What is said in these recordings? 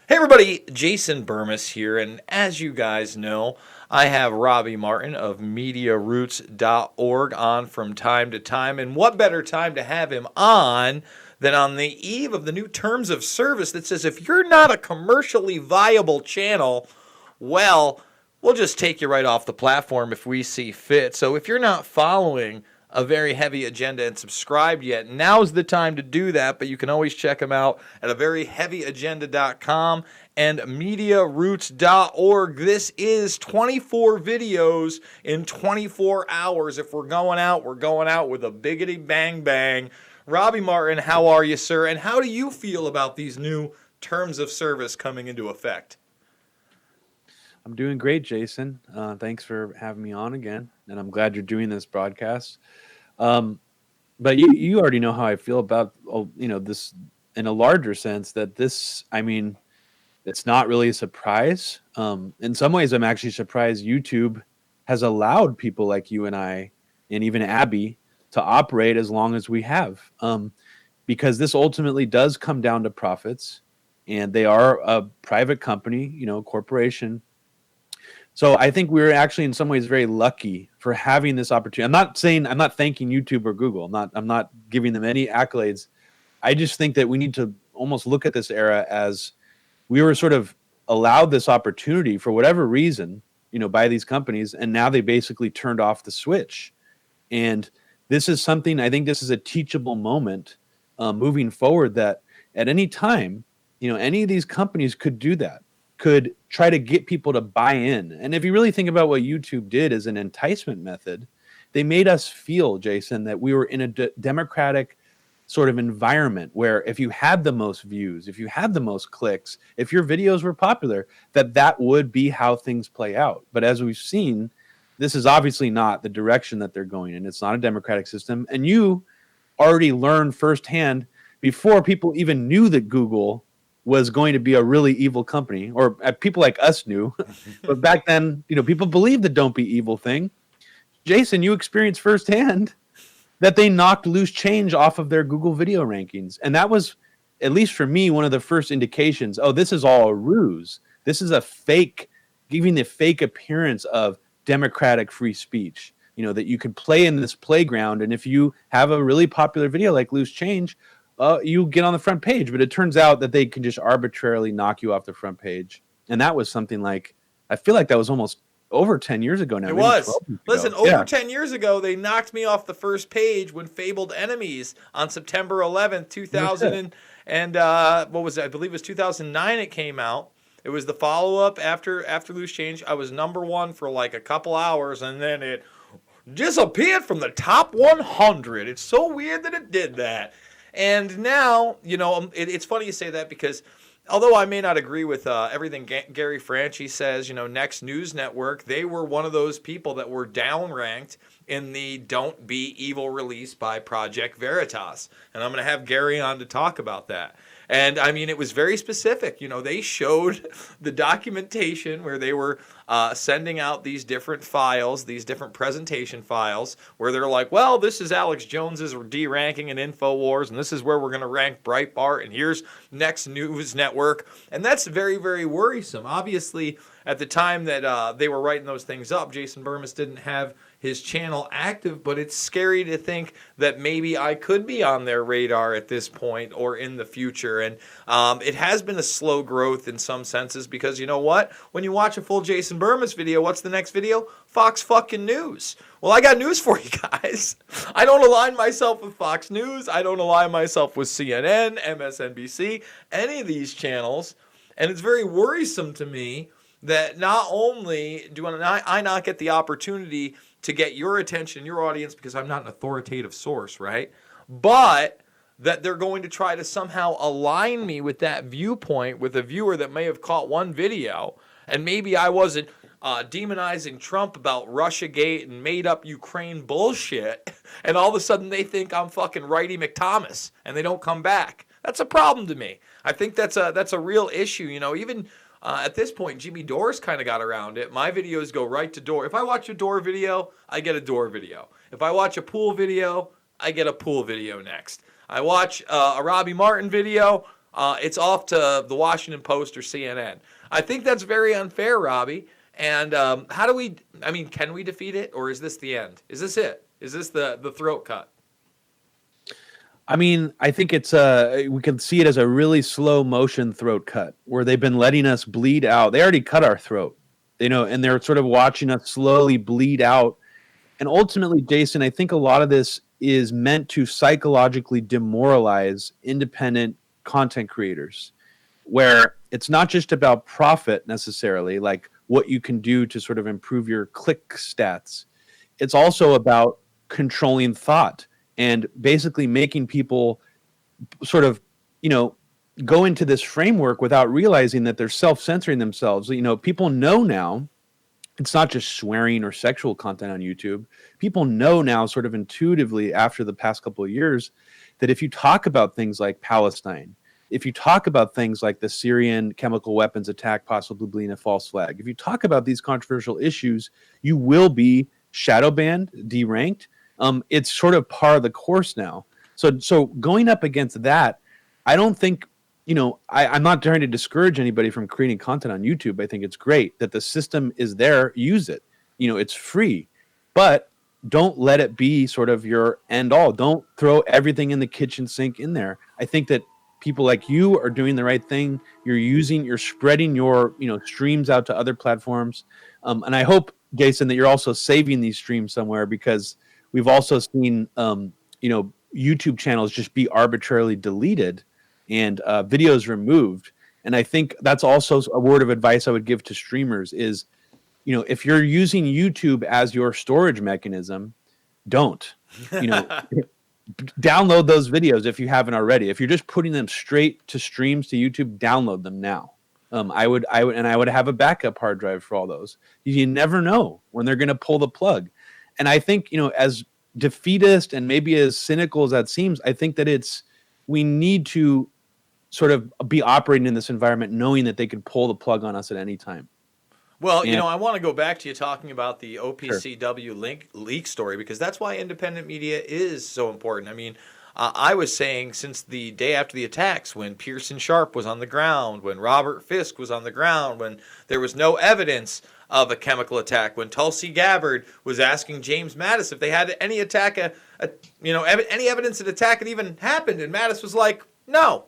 Hey everybody, Jason Burmis here, and as you guys know, I have Robbie Martin of MediaRoots.org on from time to time, and what better time to have him on than on the eve of the new terms of service that says if you're not a commercially viable channel, well, we'll just take you right off the platform if we see fit. So if you're not following a very heavy agenda and subscribed yet, now's the time to do that. But you can always check them out at averyheavyagenda.com and mediaroots.org. This is 24 videos in 24 hours. If we're going out with a biggity bang bang. Robbie Martin, how are you, sir? And how do you feel about these new terms of service coming into effect? I'm doing great, Jason. Thanks for having me on again, and I'm glad you're doing this broadcast. But you already know how I feel about this in a larger sense. That this, I mean, it's not really a surprise. In some ways, I'm actually surprised YouTube has allowed people like you and I, and even Abby, to operate as long as we have, because this ultimately does come down to profits, and they are a private company, corporation. So I think we're actually in some ways very lucky for having this opportunity. I'm not thanking YouTube or Google. I'm not giving them any accolades. I just think that we need to almost look at this era as we were sort of allowed this opportunity for whatever reason, by these companies, and now they basically turned off the switch. And this is something, I think this is a teachable moment moving forward, that at any time, any of these companies could do that, could try to get people to buy in. And if you really think about what YouTube did as an enticement method, they made us feel, Jason, that we were in a democratic sort of environment where if you had the most views, if you had the most clicks, if your videos were popular, that would be how things play out. But as we've seen, this is obviously not the direction that they're going in. It's not a democratic system. And you already learned firsthand before people even knew that Google was going to be a really evil company, or people like us knew. But back then, people believed the don't be evil thing. Jason, you experienced firsthand that they knocked loose change off of their Google video rankings. And that was, at least for me, one of the first indications, this is all a ruse. This is a fake, giving the fake appearance of democratic free speech, that you could play in this playground. And if you have a really popular video like Loose Change, you get on the front page. But it turns out that they can just arbitrarily knock you off the front page. And that was something like, I feel like that was almost over 10 years ago now. It was. Listen, over 10 years ago, they knocked me off the first page when Fabled Enemies on September 11th, 2000 and what was it? I believe it was 2009 it came out. It was the follow-up after Loose Change. I was number one for like a couple hours, and then it disappeared from the top 100. It's so weird that it did that. And now, it's funny you say that, because although I may not agree with everything Gary Franchi says, Next News Network, they were one of those people that were downranked in the Don't Be Evil release by Project Veritas. And I'm going to have Gary on to talk about that. And I mean, it was very specific. They showed the documentation where they were sending out these different files, these different presentation files, where they're like, well, this is Alex Jones's D-ranking in InfoWars, and this is where we're going to rank Breitbart, and here's Next News Network. And that's very, very worrisome. Obviously, at the time that they were writing those things up, Jason Burmis didn't have his channel active, but it's scary to think that maybe I could be on their radar at this point or in the future. And it has been a slow growth in some senses, because you know what? When you watch a full Jason Burmis video, what's the next video? Fox fucking News. Well, I got news for you guys. I don't align myself with Fox News. I don't align myself with CNN, MSNBC, any of these channels. And it's very worrisome to me that not only do I not get the opportunity to get your attention, your audience, because I'm not an authoritative source, right? But that they're going to try to somehow align me with that viewpoint with a viewer that may have caught one video, and maybe I wasn't demonizing Trump about Russiagate and made up Ukraine bullshit, and all of a sudden they think I'm fucking Righty McThomas, and they don't come back. That's a problem to me. I think that's a real issue. Even at this point, Jimmy Dore's kind of got around it. My videos go right to Dore. If I watch a Dore video, I get a Dore video. If I watch a pool video, I get a pool video next. I watch a Robbie Martin video, it's off to the Washington Post or CNN. I think that's very unfair, Robbie. And how do we? I mean, can we defeat it, or is this the end? Is this it? Is this the throat cut? I mean, I think it's we can see it as a really slow motion throat cut where they've been letting us bleed out. They already cut our throat, and they're sort of watching us slowly bleed out. And ultimately, Jason, I think a lot of this is meant to psychologically demoralize independent content creators, where it's not just about profit necessarily, like what you can do to sort of improve your click stats. It's also about controlling thought and basically making people sort of, go into this framework without realizing that they're self-censoring themselves. People know now it's not just swearing or sexual content on YouTube. People know now sort of intuitively after the past couple of years that if you talk about things like Palestine, if you talk about things like the Syrian chemical weapons attack possibly being a false flag, if you talk about these controversial issues, you will be shadow banned, deranked. It's sort of par of the course now. So going up against that, I don't think, I'm not trying to discourage anybody from creating content on YouTube. I think it's great that the system is there. Use it. It's free, but don't let it be sort of your end all. Don't throw everything in the kitchen sink in there. I think that people like you are doing the right thing. You're spreading your, streams out to other platforms. And I hope, Jason, that you're also saving these streams somewhere, because we've also seen, YouTube channels just be arbitrarily deleted and videos removed. And I think that's also a word of advice I would give to streamers is, if you're using YouTube as your storage mechanism, don't, download those videos if you haven't already. If you're just putting them straight to streams to YouTube, download them now. I would have a backup hard drive for all those. You never know when they're going to pull the plug. And I think, as defeatist and maybe as cynical as that seems, I think that we need to sort of be operating in this environment knowing that they could pull the plug on us at any time. Well, I want to go back to you talking about the OPCW leak story, because that's why independent media is so important. I mean, I was saying since the day after the attacks, when Pearson Sharp was on the ground, when Robert Fisk was on the ground, when there was no evidence of a chemical attack, when Tulsi Gabbard was asking James Mattis if they had any any evidence that attack had even happened, and Mattis was like, no.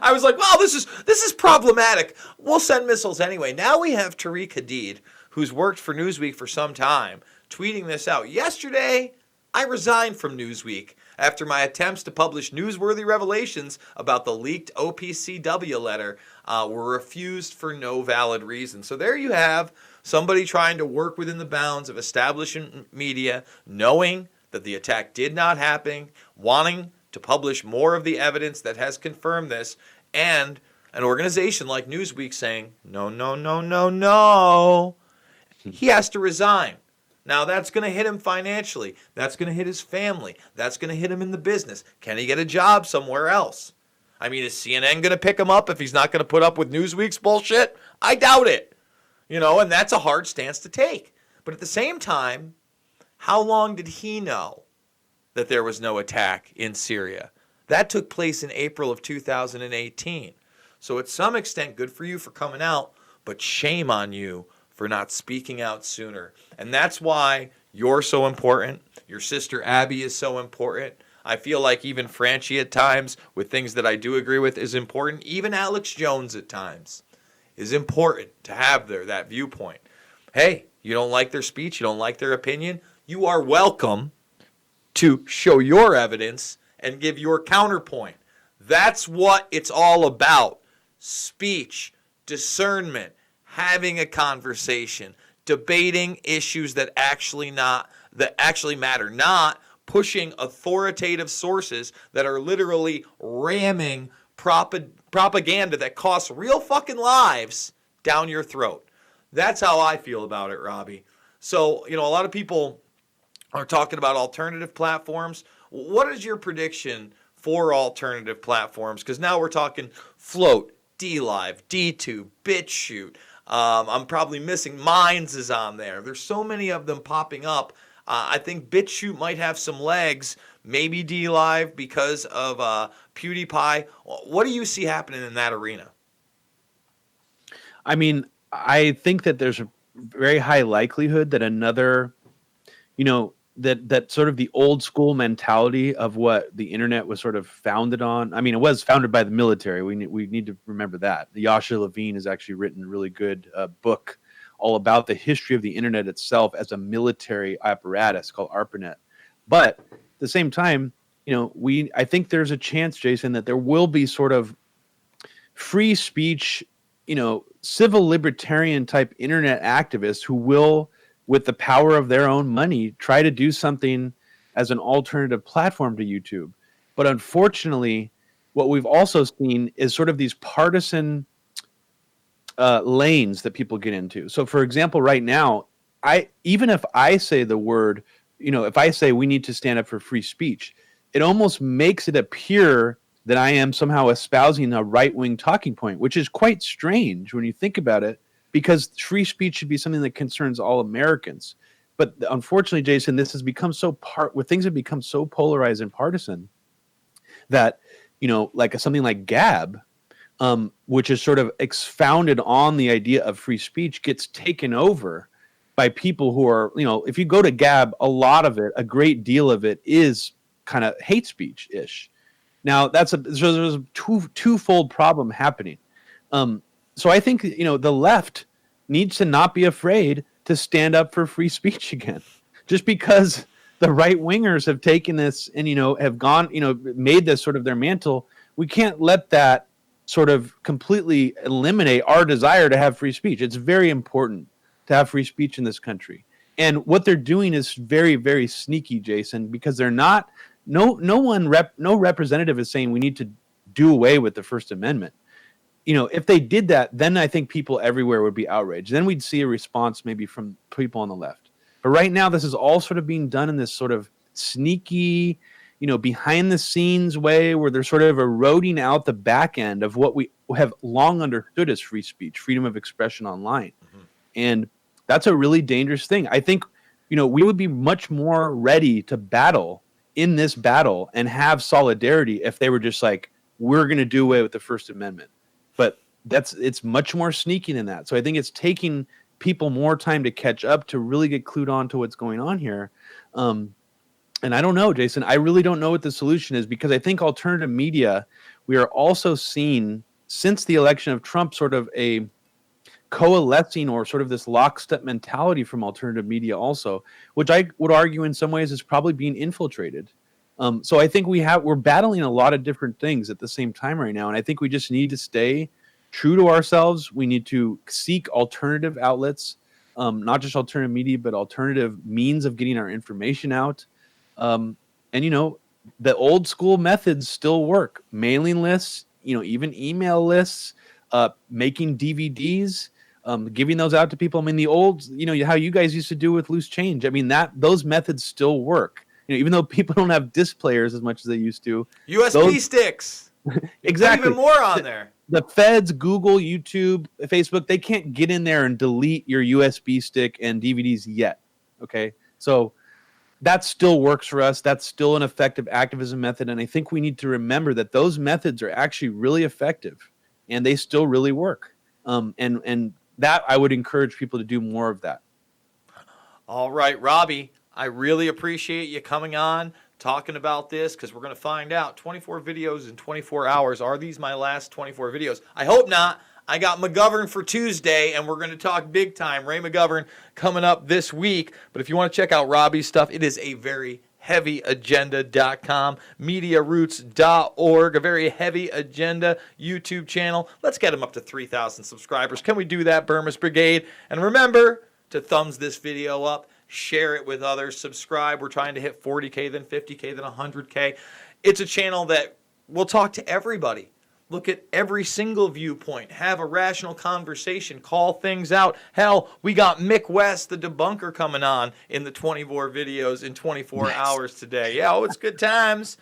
I was like, well, this is problematic. We'll send missiles anyway. Now we have Tariq Hadid, who's worked for Newsweek for some time, tweeting this out. Yesterday, I resigned from Newsweek after my attempts to publish newsworthy revelations about the leaked OPCW letter were refused for no valid reason. So there you have somebody trying to work within the bounds of establishment media, knowing that the attack did not happen, wanting to publish more of the evidence that has confirmed this, and an organization like Newsweek saying, no, no, no, no, no. He has to resign. Now, that's going to hit him financially. That's going to hit his family. That's going to hit him in the business. Can he get a job somewhere else? I mean, is CNN going to pick him up if he's not going to put up with Newsweek's bullshit? I doubt it. And that's a hard stance to take. But at the same time, how long did he know that there was no attack in Syria? That took place in April of 2018. So at some extent, good for you for coming out, but shame on you for not speaking out sooner. And that's why you're so important. Your sister Abby is so important. I feel like even Franchi at times, with things that I do agree with, is important. Even Alex Jones at times is important to have that viewpoint. Hey, you don't like their speech, you don't like their opinion, you are welcome to show your evidence and give your counterpoint. That's what it's all about. Speech, discernment, having a conversation, debating issues that actually matter, not pushing authoritative sources that are literally ramming propaganda that costs real fucking lives down your throat. That's how I feel about it, Robbie. So, a lot of people are talking about alternative platforms. What is your prediction for alternative platforms? Because now we're talking Float, DLive, DTube, BitChute. I'm probably missing Minds is on there. There's so many of them popping up. I think BitChute might have some legs, maybe DLive because of PewDiePie. What do you see happening in that arena? I mean, I think that there's a very high likelihood that another, that sort of the old school mentality of what the internet was sort of founded on. I mean, it was founded by the military. We need to remember that. Yasha Levine has actually written a really good book all about the history of the internet itself as a military apparatus called ARPANET. But at the same time, I think there's a chance, Jason, that there will be sort of free speech, civil libertarian type internet activists who will, with the power of their own money, try to do something as an alternative platform to YouTube. But unfortunately, what we've also seen is sort of these partisan lanes that people get into. So, for example, right now, even if I say the word, if I say we need to stand up for free speech, it almost makes it appear that I am somehow espousing a right-wing talking point, which is quite strange when you think about it, because free speech should be something that concerns all Americans. But unfortunately, Jason, this has become things have become so polarized and partisan that, like something like Gab, which is sort of expounded on the idea of free speech, gets taken over by people who are, if you go to Gab, a great deal of it is kind of hate speech-ish. Now, there's a twofold problem happening. So I think, the left needs to not be afraid to stand up for free speech again. Just because the right-wingers have taken this and, have gone, made this sort of their mantle, we can't let that sort of completely eliminate our desire to have free speech. It's very important to have free speech in this country. And what they're doing is very, very sneaky, Jason, because they're not, no representative is saying we need to do away with the First Amendment. If they did that, then I think people everywhere would be outraged. Then we'd see a response maybe from people on the left. But right now, this is all sort of being done in this sort of sneaky, behind the scenes way where they're sort of eroding out the back end of what we have long understood as free speech, freedom of expression online. Mm-hmm. And that's a really dangerous thing. I think, we would be much more ready to battle in this battle and have solidarity if they were just like, we're going to do away with the First Amendment. But it's much more sneaky than that. So I think it's taking people more time to catch up to really get clued on to what's going on here. And I don't know, Jason, I really don't know what the solution is, because I think alternative media, we are also seeing since the election of Trump sort of a coalescing or sort of this lockstep mentality from alternative media also, which I would argue in some ways is probably being infiltrated. So I think we're battling a lot of different things at the same time right now. And I think we just need to stay true to ourselves. We need to seek alternative outlets, not just alternative media, but alternative means of getting our information out. And, the old school methods still work. Mailing lists, even email lists, making DVDs, giving those out to people. I mean, the old, how you guys used to do with Loose Change. I mean, those methods still work. Even though people don't have disc players as much as they used to. USB sticks. Exactly. Even more on there. The feds, Google, YouTube, Facebook, they can't get in there and delete your USB stick and DVDs yet. Okay? So that still works for us. That's still an effective activism method. And I think we need to remember that those methods are actually really effective and they still really work. And that I would encourage people to do more of that. All right, Robbie. I really appreciate you coming on, talking about this, because we're going to find out 24 videos in 24 hours. Are these my last 24 videos? I hope not. I got McGovern for Tuesday, and we're going to talk big time. Ray McGovern coming up this week. But if you want to check out Robbie's stuff, it is a very heavyagenda.com, mediaroots.org, a very heavy agenda YouTube channel. Let's get him up to 3,000 subscribers. Can we do that, Burmis Brigade? And remember to thumbs this video up. Share it with others, subscribe. We're trying to hit 40K, then 50K, then 100K. It's a channel that will talk to everybody. Look at every single viewpoint. Have a rational conversation. Call things out. Hell, we got Mick West, the debunker, coming on in the 24 videos in 24 hours today. Yeah, it's good times.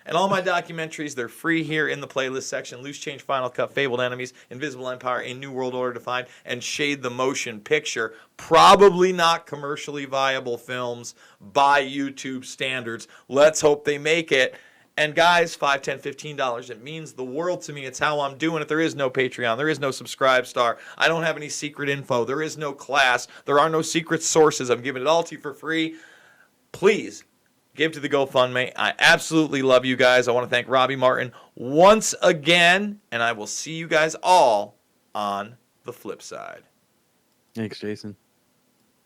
And all my documentaries, they're free here in the playlist section. Loose Change, Final Cut, Fabled Enemies, Invisible Empire, A New World Order Defined, and Shade the Motion Picture. Probably not commercially viable films by YouTube standards. Let's hope they make it. And guys, $5, $10, $15, it means the world to me. It's how I'm doing it. There is no Patreon. There is no Subscribe Star. I don't have any secret info. There is no class. There are no secret sources. I'm giving it all to you for free. Please give to the GoFundMe. I absolutely love you guys. I want to thank Robbie Martin once again, and I will see you guys all on the flip side. Thanks, Jason.